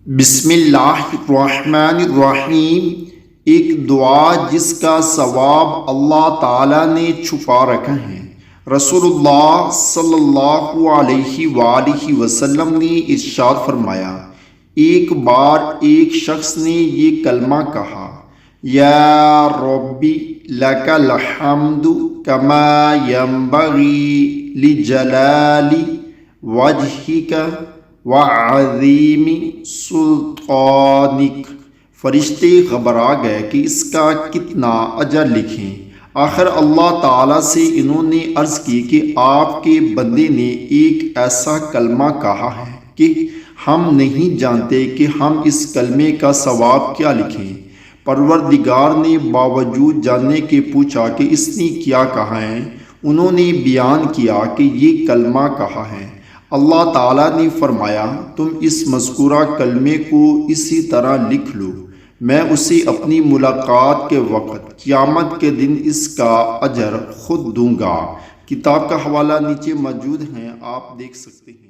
بسم اللہ الرحمن الرحیم۔ ایک دعا جس کا ثواب اللہ تعالیٰ نے چھپا رکھا ہے۔ رسول اللہ صلی اللہ علیہ وآلہ وسلم نے ارشاد فرمایا، ایک بار ایک شخص نے یہ کلمہ کہا، یا ربی لک الحمد کما ینبغی لجلال وجہک وعظیم سلطانک۔ فرشتے گھبرا گئے کہ اس کا کتنا اجر لکھیں۔ آخر اللہ تعالیٰ سے انہوں نے عرض کی کہ آپ کے بندے نے ایک ایسا کلمہ کہا ہے کہ ہم نہیں جانتے کہ ہم اس کلمے کا ثواب کیا لکھیں۔ پروردگار نے باوجود جاننے کے پوچھا کہ اس نے کیا کہا ہے۔ انہوں نے بیان کیا کہ یہ کلمہ کہا ہے۔ اللہ تعالیٰ نے فرمایا، تم اس مذکورہ کلمے کو اسی طرح لکھ لو، میں اسے اپنی ملاقات کے وقت قیامت کے دن اس کا اجر خود دوں گا۔ کتاب کا حوالہ نیچے موجود ہے، آپ دیکھ سکتے ہیں۔